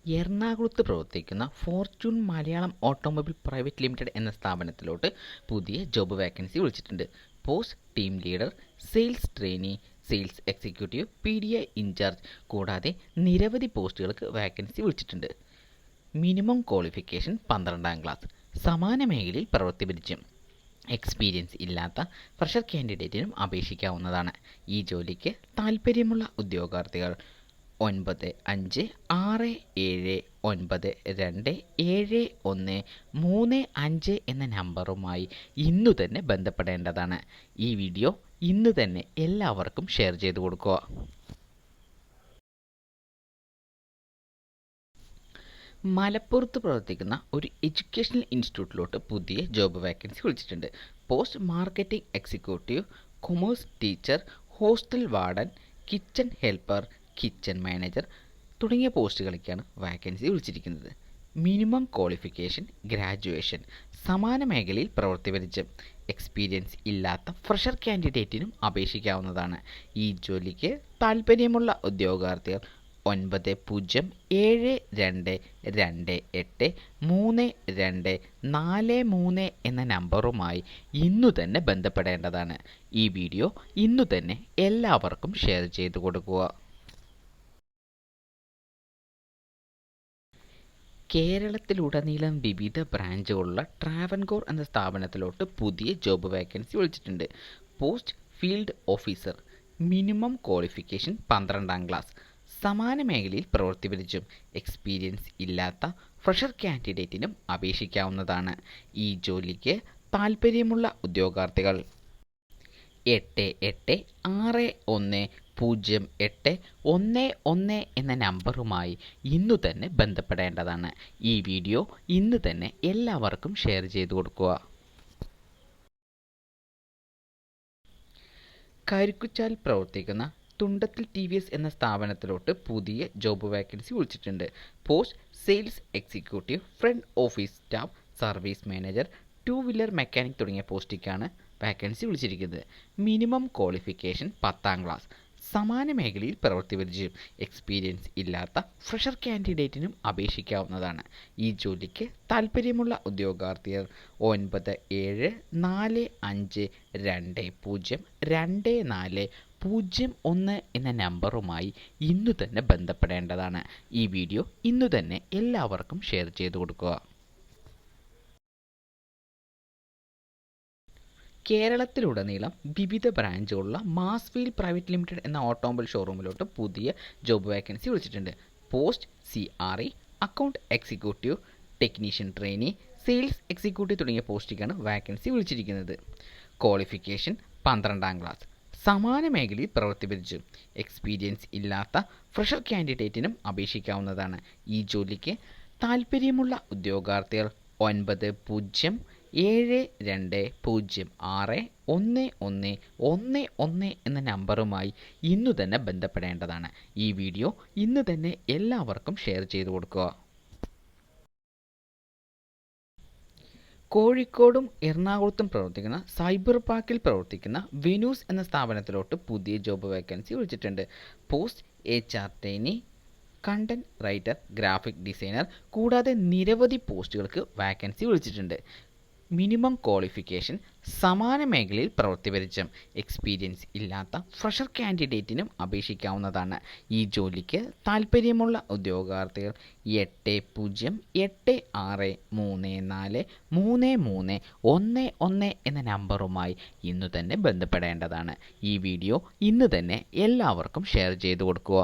എറണാകുളത്ത് പ്രവർത്തിക്കുന്ന Fortune Malayalam automobile private limited എന്ന സ്ഥാപനത്തിലോട്ട് പുതിയ ജോബ് വാക്കൻസി വിളിച്ചിട്ടുണ്ട്. Post team leader, sales trainee, sales executive, PDI incharge കൂടാതെ നിരവധി പോസ്റ്റുകൾക്ക് വാക്കൻസി വിളിച്ചിട്ടുണ്ട്. മിനിമം ക്വാളിഫിക്കേഷൻ 12ാം ക്ലാസ്. സമാന മേഖലയിൽ പ്രവൃത്തി പരിചയം എക്സ്പീരിയൻസ് ഇല്ലാത്ത ഫ്രഷർ കാൻഡിഡേറ്റിനും അപേക്ഷിക്കാവുന്നതാണ്. ഈ ജോലിക്ക് താൽപ്പര്യമുള്ള ഉദ്യോഗാർത്ഥികൾ 9567927135 എന്ന നമ്പറുമായി ഇന്നു തന്നെ ബന്ധപ്പെടേണ്ടതാണ്. ഈ വീഡിയോ ഇന്ന് തന്നെ എല്ലാവർക്കും ഷെയർ ചെയ്തു കൊടുക്കുക. മലപ്പുറത്ത് പ്രവർത്തിക്കുന്ന ഒരു എഡ്യൂക്കേഷണൽ ഇൻസ്റ്റിറ്റ്യൂട്ടിലോട്ട് പുതിയ ജോബ് വാക്കൻസി വിളിച്ചിട്ടുണ്ട്. Post marketing executive, commerce teacher, hostel warden, kitchen helper, kitchen manager തുടങ്ങിയ പോസ്റ്റുകളിലേക്കാണ് വാക്കൻസി വിളിച്ചിരിക്കുന്നത്. Minimum qualification graduation. സമാന മേഖലയിൽ പ്രവൃത്തി പരിചയം എക്സ്പീരിയൻസ് ഇല്ലാത്ത ഫ്രഷർ കാൻഡിഡേറ്റിനും അപേക്ഷിക്കാവുന്നതാണ്. ഈ ജോലിക്ക് താൽപ്പര്യമുള്ള ഉദ്യോഗാർത്ഥികൾ 9072283243 എന്ന നമ്പറുമായി ഇന്നു തന്നെ ബന്ധപ്പെടേണ്ടതാണ്. ഈ വീഡിയോ ഇന്നു തന്നെ എല്ലാവർക്കും ഷെയർ ചെയ്തു കൊടുക്കുക. കേരളത്തിലുടനീളം വിവിധ ബ്രാഞ്ചുകളുള്ള ട്രാവൻകൂർ എന്ന സ്ഥാപനത്തിലോട്ട് പുതിയ ജോബ് വാക്കൻസി വിളിച്ചിട്ടുണ്ട്. Post field officer. Minimum qualification 12ാം ക്ലാസ്. സമാന മേഖലയിൽ പ്രവൃത്തി പരിചയം എക്സ്പീരിയൻസ് ഇല്ലാത്ത ഫ്രഷർ കാൻഡിഡേറ്റിനും അപേക്ഷിക്കാവുന്നതാണ്. ഈ ജോലിക്ക് താൽപ്പര്യമുള്ള ഉദ്യോഗാർത്ഥികൾ 88610811 എന്ന നമ്പറുമായി ഇന്നു തന്നെ ബന്ധപ്പെടേണ്ടതാണ്. ഈ വീഡിയോ ഇന്ന് തന്നെ എല്ലാവർക്കും ഷെയർ ചെയ്തു കൊടുക്കുക. കരുക്കുച്ചാൽ പ്രവർത്തിക്കുന്ന തുണ്ടത്തിൽ TVS എന്ന സ്ഥാപനത്തിലോട്ട് പുതിയ ജോബ് വാക്കൻസി വിളിച്ചിട്ടുണ്ട്. Post sales executive, front office staff, service manager, 2 wheeler mechanic തുടങ്ങിയ പോസ്റ്റിലേക്കാണ് വാക്കൻസി വിളിച്ചിരിക്കുന്നത്. മിനിമം ക്വാളിഫിക്കേഷൻ 10ാം ക്ലാസ്. സമാന മേഖലയിൽ പ്രവൃത്തി പരിചയം എക്സ്പീരിയൻസ് ഇല്ലാത്ത ഫ്രഷർ കാൻഡിഡേറ്റിനും അപേക്ഷിക്കാവുന്നതാണ്. ഈ ജോലിക്ക് താൽപ്പര്യമുള്ള ഉദ്യോഗാർത്ഥികൾ 9745202401 എന്ന നമ്പറുമായി ഇന്നു തന്നെ ബന്ധപ്പെടേണ്ടതാണ്. ഈ വീഡിയോ ഇന്നു തന്നെ എല്ലാവർക്കും ഷെയർ ചെയ്തു കൊടുക്കുക. കേരളത്തിലുടനീളം വിവിധ ബ്രാഞ്ചുകളുള്ള മാസ്വീൽ പ്രൈവറ്റ് ലിമിറ്റഡ് എന്ന ഓട്ടോമൊബൈൽ ഷോറൂമിലോട്ട് പുതിയ ജോബ് വാക്കൻസി വിളിച്ചിട്ടുണ്ട്. Post CRE, account executive, technician trainee, sales executive തുടങ്ങിയ പോസ്റ്റിലേക്കാണ് വാക്കൻസി വിളിച്ചിരിക്കുന്നത്. ക്വാളിഫിക്കേഷൻ 12ാം ക്ലാസ്. സമാന മേഖലയിൽ പ്രവൃത്തി പരിചയം എക്സ്പീരിയൻസ് ഇല്ലാത്ത ഫ്രഷർ കാൻഡിഡേറ്റിനും അപേക്ഷിക്കാവുന്നതാണ്. ഈ ജോലിക്ക് താൽപ്പര്യമുള്ള ഉദ്യോഗാർത്ഥികൾ 9072061111 എന്ന നമ്പറുമായി ഇന്നു തന്നെ ബന്ധപ്പെടേണ്ടതാണ്. ഈ വീഡിയോ ഇന്ന് തന്നെ എല്ലാവർക്കും ഷെയർ ചെയ്തു കൊടുക്കുക. കോഴിക്കോടും എറണാകുളത്തും പ്രവർത്തിക്കുന്ന സൈബർ പാർക്കിൽ പ്രവർത്തിക്കുന്ന വെനൂസ് എന്ന സ്ഥാപനത്തിലോട്ട് പുതിയ ജോബ് വാക്കൻസി വിളിച്ചിട്ടുണ്ട്. Post HR trainee, content writer, graphic designer കൂടാതെ നിരവധി പോസ്റ്റുകൾക്ക് വാക്കൻസി വിളിച്ചിട്ടുണ്ട്. മിനിമം ക്വാളിഫിക്കേഷൻ സമാന മേഖലയിൽ പ്രവൃത്തി പരിചയം എക്സ്പീരിയൻസ് ഇല്ലാത്ത ഫ്രഷർ കാൻഡിഡേറ്റിനും അപേക്ഷിക്കാവുന്നതാണ്. ഈ ജോലിക്ക് താൽപ്പര്യമുള്ള ഉദ്യോഗാർത്ഥികൾ 8086343311 എന്ന നമ്പറുമായി ഇന്നു തന്നെ ബന്ധപ്പെടേണ്ടതാണ്. ഈ വീഡിയോ ഇന്ന് തന്നെ എല്ലാവർക്കും ഷെയർ ചെയ്തു കൊടുക്കുക.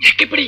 ഞെക്കിപ്പിടി.